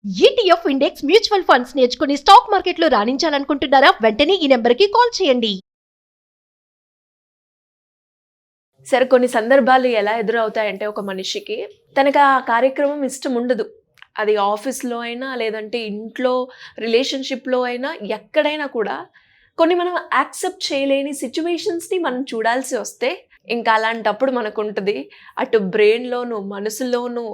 ETF index mutual funds నేర్చుకుని stock మార్కెట్లో రాణించాలనుకుంటున్నారా? వెంటనే ఈ నెంబర్కి కాల్ చేయండి. సరే, కొన్ని సందర్భాలు ఎలా ఎదురవుతాయంటే ఒక మనిషికి తనకు ఆ కార్యక్రమం ఇష్టం ఉండదు. అది ఆఫీస్లో అయినా, లేదంటే ఇంట్లో రిలేషన్షిప్లో అయినా, ఎక్కడైనా కూడా కొన్ని మనం యాక్సెప్ట్ చేయలేని సిచ్యువేషన్స్ని మనం చూడాల్సి వస్తే ఇంకా అలాంటప్పుడు మనకు ఉంటుంది అటు బ్రెయిన్లోను మనసులోను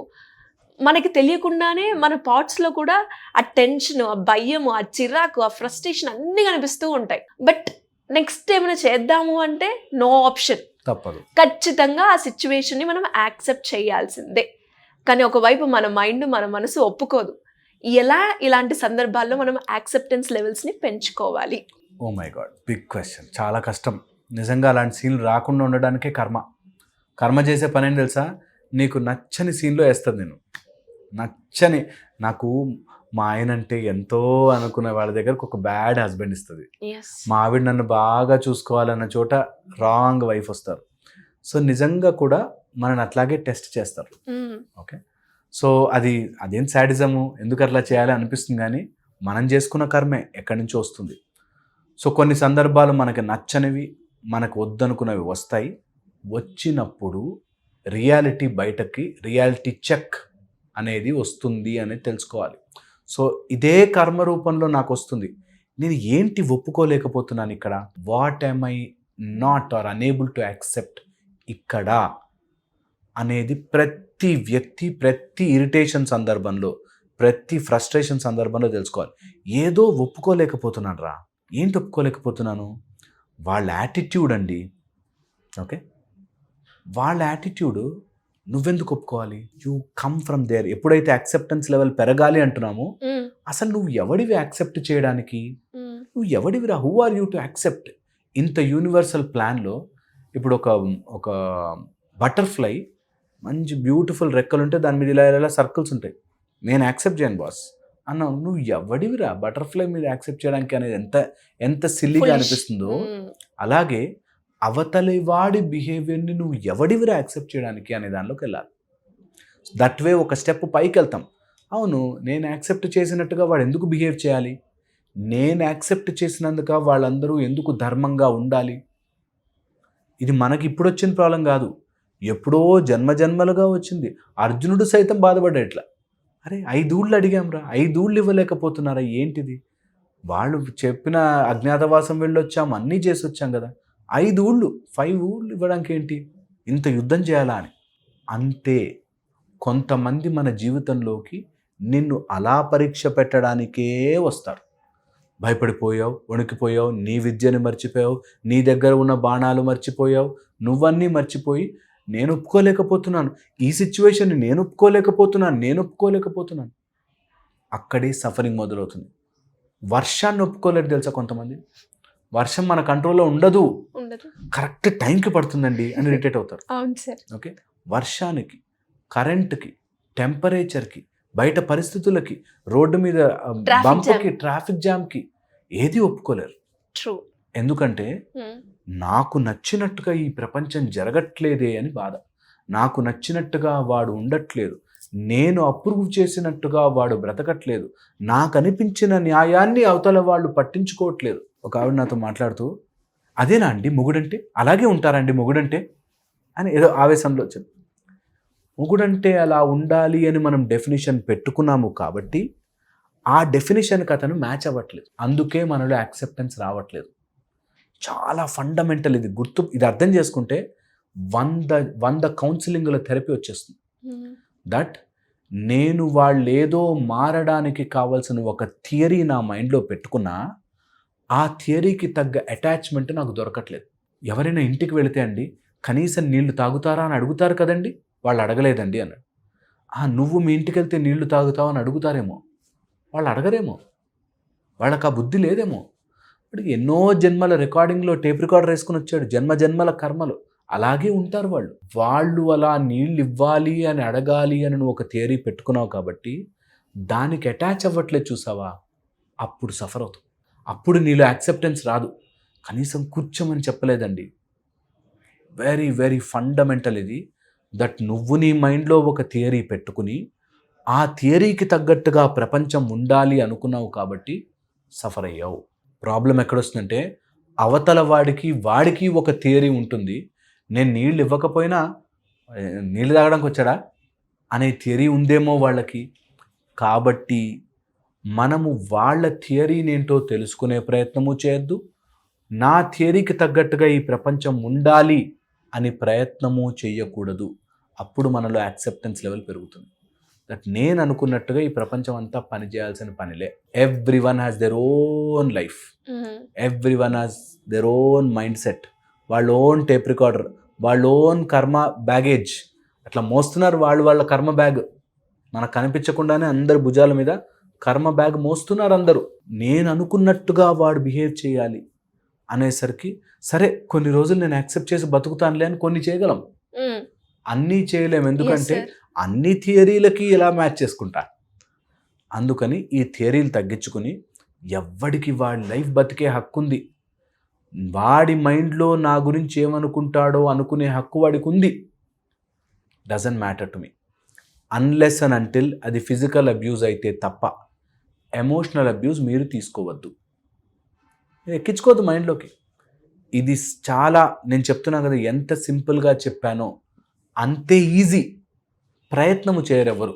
మనకి తెలియకుండానే మన పార్ట్స్లో కూడా ఆ టెన్షన్, ఆ భయము, ఆ చిరాకు, ఆ ఫ్రస్ట్రేషన్ అన్నీ కనిపిస్తూ ఉంటాయి. బట్ నెక్స్ట్ ఏమైనా చేద్దాము అంటే నో ఆప్షన్, తప్పదు. ఖచ్చితంగా ఆ సిచ్యువేషన్ని మనం యాక్సెప్ట్ చేయాల్సిందే. కానీ ఒకవైపు మన మైండ్, మన మనసు ఒప్పుకోదు. ఎలా ఇలాంటి సందర్భాల్లో మనం యాక్సెప్టెన్స్ లెవెల్స్ని పెంచుకోవాలి? Oh my god, big question. చాలా కష్టం నిజంగా. అలాంటి సీన్లు రాకుండా ఉండడానికే కర్మ చేసే పని ఏం తెలుసా? నీకు నచ్చని సీన్లో వేస్తుంది. నాకు మా ఆయన అంటే ఎంతో అనుకునే వాళ్ళ దగ్గరకు ఒక బ్యాడ్ హస్బెండ్ ఇస్తుంది. మా ఆవిడ నన్ను బాగా చూసుకోవాలన్న చోట రాంగ్ వైఫ్ వస్తారు. సో నిజంగా కూడా మనని అట్లాగే టెస్ట్ చేస్తారు. ఓకే, సో అదేం శాడిజము, ఎందుకు అట్లా చేయాలి అనిపిస్తుంది. కానీ మనం చేసుకున్న కర్మే ఎక్కడి నుంచో వస్తుంది. సో కొన్ని సందర్భాలు మనకి నచ్చనివి, మనకు వద్దనుకున్నవి వస్తాయి. వచ్చినప్పుడు రియాలిటీ చెక్ అనేది వస్తుంది అనేది తెలుసుకోవాలి. సో ఇదే కర్మ రూపంలో నాకు వస్తుంది. నేను ఏంటి ఒప్పుకోలేకపోతున్నాను ఇక్కడ? What am I not are unable to accept ఇక్కడ అనేది ప్రతి వ్యక్తి, ప్రతి ఇరిటేషన్ సందర్భంలో, ప్రతి ఫ్రస్ట్రేషన్ సందర్భంలో తెలుసుకోవాలి. ఏదో ఒప్పుకోలేకపోతున్నాను రా. ఏంటి ఒప్పుకోలేకపోతున్నాను? వాళ్ళ యాటిట్యూడ్ అండి. ఓకే, వాళ్ళ యాటిట్యూడ్ నువ్వెందుకు ఒప్పుకోవాలి? You come from there. ఎప్పుడైతే యాక్సెప్టెన్స్ లెవెల్ పెరగాలి అంటున్నామో, అసలు నువ్వు ఎవడివి యాక్సెప్ట్ చేయడానికి? నువ్వు ఎవడివిరా? Who are you to accept? ఇంత యూనివర్సల్ ప్లాన్లో ఇప్పుడు ఒక బటర్ఫ్లై మంచి బ్యూటిఫుల్ రెక్కలు ఉంటే దాని మీద ఇలా సర్కిల్స్ ఉంటాయి. నేను యాక్సెప్ట్ చేయను బాస్ అన్నావు. నువ్వు ఎవడివిరా బటర్ఫ్లై మీద యాక్సెప్ట్ చేయడానికి అనేది ఎంత సిల్లీగా అనిపిస్తుందో, అలాగే అవతలి వాడి బిహేవియర్ని నువ్వు ఎవడివిరా యాక్సెప్ట్ చేయడానికి అనే దానిలోకి వెళ్ళాలి. దట్ వే ఒక స్టెప్ పైకి వెళ్తాం. అవును, నేను యాక్సెప్ట్ చేసినట్టుగా వాడు ఎందుకు బిహేవ్ చేయాలి? నేను యాక్సెప్ట్ చేసినందుక వాళ్ళందరూ ఎందుకు ధర్మంగా ఉండాలి? ఇది మనకి ఇప్పుడు వచ్చిన ప్రాబ్లం కాదు, ఎప్పుడో జన్మలుగా వచ్చింది. అర్జునుడు సైతం బాధపడేట్లా. అరే 5 ఊళ్ళు అడిగాంరా, 5 ఊళ్ళు ఇవ్వలేకపోతున్నారా? ఏంటిది? వాళ్ళు చెప్పిన అజ్ఞాతవాసం వెళ్ళొచ్చాం, అన్నీ చేసి వచ్చాం కదా. 5 ఊళ్ళు 5 ఊళ్ళు ఇవ్వడానికి ఏంటి? ఇంత యుద్ధం చేయాలా అని. అంతే, కొంతమంది మన జీవితంలోకి నిన్ను అలా పరీక్ష పెట్టడానికే వస్తారు. భయపడిపోయావు, వణికిపోయావు, నీ విద్యని మర్చిపోయావు, నీ దగ్గర ఉన్న బాణాలు మర్చిపోయావు, నువ్వన్నీ మర్చిపోయి నేను ఒప్పుకోలేకపోతున్నాను, ఈ సిచ్యువేషన్ని నేను ఒప్పుకోలేకపోతున్నాను. అక్కడే సఫరింగ్ మొదలవుతుంది. వర్షాన్ని ఒప్పుకోలేరు తెలుసా కొంతమంది. వర్షం మన కంట్రోల్లో ఉండదు, కరెక్ట్ టైంకి పడుతుందండి అని ఇరిటేట్ అవుతారు. ఓకే, వర్షానికి, కరెంటుకి, టెంపరేచర్కి, బయట పరిస్థితులకి, రోడ్డు మీద బంప్కి, ట్రాఫిక్ జామ్కి ఏది ఒప్పుకోలేరు. ఎందుకంటే నాకు నచ్చినట్టుగా ఈ ప్రపంచం జరగట్లేదే అని బాధ. నాకు నచ్చినట్టుగా వాడు ఉండట్లేదు, నేను అప్రూవ్ చేసినట్టుగా వాడు బ్రతకట్లేదు, నాకు అనిపించిన న్యాయాన్ని అవతల వాళ్ళు పట్టించుకోవట్లేదు. ఒక ఆవిడ నాతో మాట్లాడుతూ, అదేనా అండి మొగుడంటే? అలాగే ఉంటారండి మొగుడంటే అని ఏదో ఆవేశంలో వచ్చింది. మొగుడంటే అలా ఉండాలి అని మనం డెఫినేషన్ పెట్టుకున్నాము కాబట్టి ఆ డెఫినేషన్కి అతను మ్యాచ్ అవ్వట్లేదు. అందుకే మనలో యాక్సెప్టెన్స్ రావట్లేదు. చాలా ఫండమెంటల్ ఇది. ఇది అర్థం చేసుకుంటే 100 కౌన్సిలింగ్ల థెరపీ వచ్చేస్తుంది. దట్ నేను వాళ్ళేదో మారడానికి కావాల్సిన ఒక థియరీ నా మైండ్లో పెట్టుకున్నా, ఆ థియరీకి తగ్గ అటాచ్మెంట్ నాకు దొరకట్లేదు. ఎవరైనా ఇంటికి వెళితే అండి, కనీసం నీళ్లు తాగుతారా అని అడుగుతారు కదండి, వాళ్ళు అడగలేదండి అన్నాడు. నువ్వు మీ ఇంటికి వెళ్తే నీళ్లు తాగుతావు అని అడుగుతారేమో, వాళ్ళు అడగరేమో, వాళ్ళకి ఆ బుద్ధి లేదేమో. ఇప్పుడు ఎన్నో జన్మల రికార్డింగ్లో టేప్ రికార్డర్ వేసుకుని వచ్చాడు, జన్మల కర్మలు. అలాగే ఉంటారు వాళ్ళు అలా నీళ్ళు ఇవ్వాలి అని అడగాలి అని నువ్వు ఒక థియరీ పెట్టుకున్నావు కాబట్టి దానికి అటాచ్ అవ్వట్లేదు. చూసావా? అప్పుడు సఫర్ అవుతావు. అప్పుడు నీలో యాక్సెప్టెన్స్ రాదు. కనీసం కూర్చోమని చెప్పలేదండి. వెరీ వెరీ ఫండమెంటల్ ఇది. దట్ నువ్వు నీ మైండ్లో ఒక థియరీ పెట్టుకుని ఆ థియరీకి తగ్గట్టుగా ప్రపంచం ఉండాలి అనుకున్నావు కాబట్టి సఫర్ అయ్యావు. ప్రాబ్లం ఎక్కడొస్తుందంటే అవతల వాడికి ఒక థియరీ ఉంటుంది. నేను నీళ్ళు ఇవ్వకపోయినా నీళ్ళు తాగడానికి వచ్చాడా అనే థియరీ ఉందేమో వాళ్ళకి. కాబట్టి మనము వాళ్ళ థియరీని ఏంటో తెలుసుకునే ప్రయత్నము చేయొద్దు. నా థియరీకి తగ్గట్టుగా ఈ ప్రపంచం ఉండాలి అని ప్రయత్నము చేయకూడదు. అప్పుడు మనలో యాక్సెప్టెన్స్ లెవెల్ పెరుగుతుంది. దట్ నేను అనుకున్నట్టుగా ఈ ప్రపంచం అంతా పనిచేయాల్సిన పనిలే. Every one has their own life, every one has their own mind set, వాళ్ళ ఓన్ టేప్ రికార్డర్, వాళ్ళ ఓన్ కర్మ బ్యాగేజ్. అట్లా మోస్తున్నారు వాళ్ళ కర్మ బ్యాగ్. మనకు కనిపించకుండానే అందరి భుజాల మీద కర్మ బ్యాగ్ మోస్తున్నారు అందరూ. నేను అనుకున్నట్టుగా వాడు బిహేవ్ చేయాలి అనేసరికి సరే కొన్ని రోజులు నేను యాక్సెప్ట్ చేసి బతుకుతానులే అని కొన్ని చేయగలం, అన్నీ చేయలేము. ఎందుకంటే అన్ని థియరీలకి ఇలా మ్యాచ్ చేసుకుంటా. అందుకని ఈ థియరీలు తగ్గించుకుని ఎవ్వడికి వాడి లైఫ్ బతికే హక్కు ఉంది. వాడి మైండ్లో నా గురించి ఏమనుకుంటాడో అనుకునే హక్కు వాడికి ఉంది. Doesn't matter to me unless and until అది ఫిజికల్ అబ్యూజ్ అయితే తప్ప. ఎమోషనల్ అబ్యూజ్ మీరు తీసుకోవద్దు, ఎక్కించుకోవద్దు మైండ్లోకి. ఇది చాలా నేను చెప్తున్నా కదా, ఎంత సింపుల్గా చెప్పానో అంతే ఈజీ. ప్రయత్నము చేయరు ఎవరు.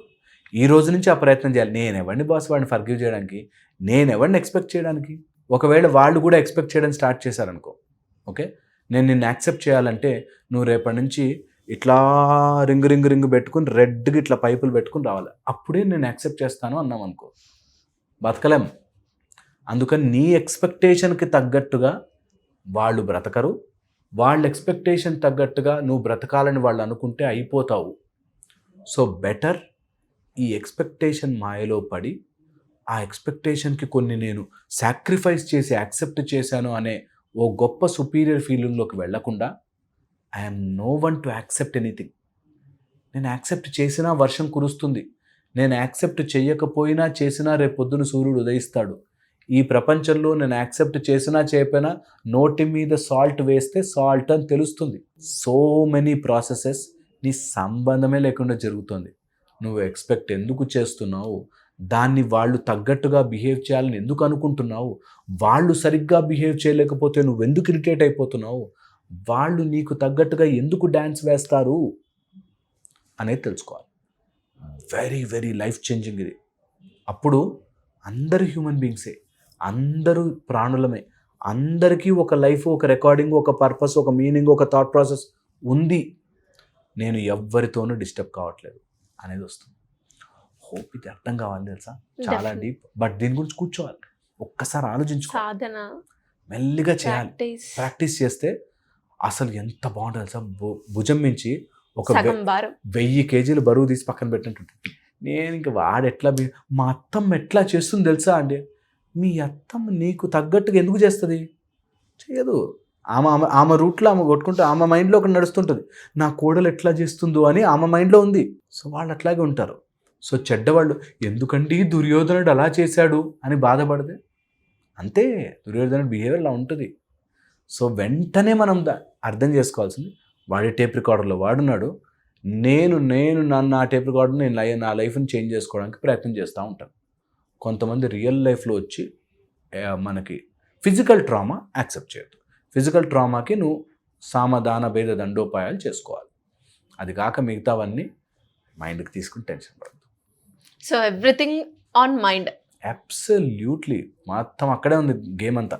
ఈ రోజు నుంచి ఆ ప్రయత్నం చేయాలి. నేను ఎవరిని బాస్ వాడిని ఫర్గివ్ చేయడానికి, నేను ఎవరిని ఎక్స్పెక్ట్ చేయడానికి. ఒకవేళ వాళ్ళు కూడా ఎక్స్పెక్ట్ చేయడం స్టార్ట్ చేశారనుకో, ఓకే నేను నిన్ను యాక్సెప్ట్ చేయాలంటే నువ్వు రేపటి నుంచి ఇట్లా రింగ్ పెట్టుకుని రెడ్గా ఇట్లా పైపులు పెట్టుకుని రావాలి, అప్పుడే నేను యాక్సెప్ట్ చేస్తాను అన్నాం అనుకో, బతకలేం. అందుకని నీ ఎక్స్పెక్టేషన్కి తగ్గట్టుగా వాళ్ళు బ్రతకరు, వాళ్ళ ఎక్స్పెక్టేషన్ తగ్గట్టుగా నువ్వు బ్రతకాలని వాళ్ళు అనుకుంటే అయిపోతావు. సో బెటర్ ఈ ఎక్స్పెక్టేషన్ మాయలో పడి ఆ ఎక్స్పెక్టేషన్కి కొన్ని నేను సాక్రిఫైస్ చేసి యాక్సెప్ట్ చేశాను అనే ఓ గొప్ప సుపీరియర్ ఫీలింగ్లోకి వెళ్లకుండా I'm no one to accept anything. నేను యాక్సెప్ట్ చేసినా వర్షం కురుస్తుంది, నేను యాక్సెప్ట్ చేయకపోయినా చేసినా రేపు పొద్దున సూర్యుడు ఉదయిస్తాడు. ఈ ప్రపంచంలో నేను యాక్సెప్ట్ చేసినా చేయకపోయినా నోటి మీద సాల్ట్ వేస్తే సాల్ట్ అని తెలుస్తుంది. సో మెనీ ప్రాసెసెస్ నీ సంబంధమే లేకుండా జరుగుతుంది. నువ్వు ఎక్స్పెక్ట్ ఎందుకు చేస్తున్నావు, దాన్ని వాళ్ళు తగ్గట్టుగా బిహేవ్ చేయాలని ఎందుకు అనుకుంటున్నావు, వాళ్ళు సరిగ్గా బిహేవ్ చేయలేకపోతే నువ్వు ఎందుకు ఇరిటేట్ అయిపోతున్నావు, వాళ్ళు నీకు తగ్గట్టుగా ఎందుకు డ్యాన్స్ వేస్తారు అనేది తెలుసుకోవాలి. వెరీ వెరీ లైఫ్ చేంజింగ్ ఇది. అప్పుడు అందరు హ్యూమన్ బీయింగ్సే, అందరూ ప్రాణులమే, అందరికీ ఒక లైఫ్, ఒక రికార్డింగ్, ఒక పర్పస్, ఒక మీనింగ్, ఒక థాట్ ప్రాసెస్ ఉంది. నేను ఎవ్వరితోనూ డిస్టర్బ్ కావట్లేదు అనేది వస్తుంది. హోప్ ఇది అర్థం కావాలి తెలుసా, చాలా డీప్. బట్ దీని గురించి కూర్చోవాలి, ఒక్కసారి ఆలోచించుకో, సాధన మెల్లిగా చేయాలి. ప్రాక్టీస్ చేస్తే అసలు ఎంత బాగుంటుంది తెలుసా. భుజం నుంచి ఒక 1000 కేజీలు బరువు తీసి పక్కన పెట్టినట్టు. నేను ఇంకా వాడు ఎట్లా మా అత్తమ్మ ఎట్లా చేస్తుంది తెలుసా అండి. మీ అత్తమ్మ నీకు తగ్గట్టుగా ఎందుకు చేస్తుంది? చేయదు. ఆమె రూట్లో ఆమె కొట్టుకుంటూ ఆమె మైండ్లో ఒకటి నడుస్తుంటుంది, నా కోడలు ఎట్లా చేస్తుందో అని ఆమె మైండ్లో ఉంది. సో వాళ్ళు అట్లాగే ఉంటారు. సో చెడ్డవాళ్ళు ఎందుకండి దుర్యోధనుడు అలా చేశాడు అని బాధపడితే అంతే, దుర్యోధనుడు బిహేవియర్ అలా ఉంటుంది. సో వెంటనే మనం అర్థం చేసుకోవాల్సింది, వాడి టేప్ రికార్డర్లో వాడున్నాడు, నేను నా టేప్ రికార్డర్ నేను నా లైఫ్ని చేంజ్ చేసుకోవడానికి ప్రయత్నం చేస్తూ ఉంటాను. కొంతమంది రియల్ లైఫ్లో వచ్చి మనకి ఫిజికల్ ట్రామా యాక్సెప్ట్ చేయొద్దు. ఫిజికల్ ట్రామాకి నువ్వు సామధాన భేద దండోపాయాలు చేసుకోవాలి. అది కాక మిగతావన్నీ మైండ్కి తీసుకుని టెన్షన్ పడద్దు. So everything on mind. Absolutely, మొత్తం అక్కడే ఉంది గేమ్ అంతా.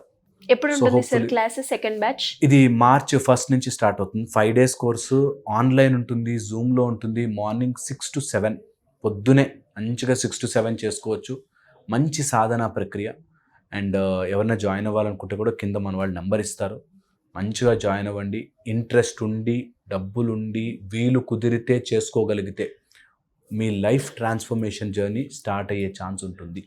ఎప్పుడు ఉంటుంది సార్ క్లాసెస్ సెకండ్ బ్యాచ్? ఇది March 1 నుంచి స్టార్ట్ అవుతుంది. 5 days కోర్సు, ఆన్లైన్ ఉంటుంది, జూమ్లో ఉంటుంది. మార్నింగ్ 6 to 7 పొద్దునే మంచిగా 6 to 7 చేసుకోవచ్చు. మంచి సాధనా ప్రక్రియ. అండ్ ఎవరైనా జాయిన్ అవ్వాలనుకుంటే కూడా కింద మన వాళ్ళు నెంబర్ ఇస్తారు, మంచిగా జాయిన్ అవ్వండి. ఇంట్రెస్ట్ ఉండి, డబ్బులుండి, వీలు కుదిరితే చేసుకోగలిగితే మీ లైఫ్ ట్రాన్స్ఫర్మేషన్ జర్నీ స్టార్ట్ అయ్యే ఛాన్స్ ఉంటుంది.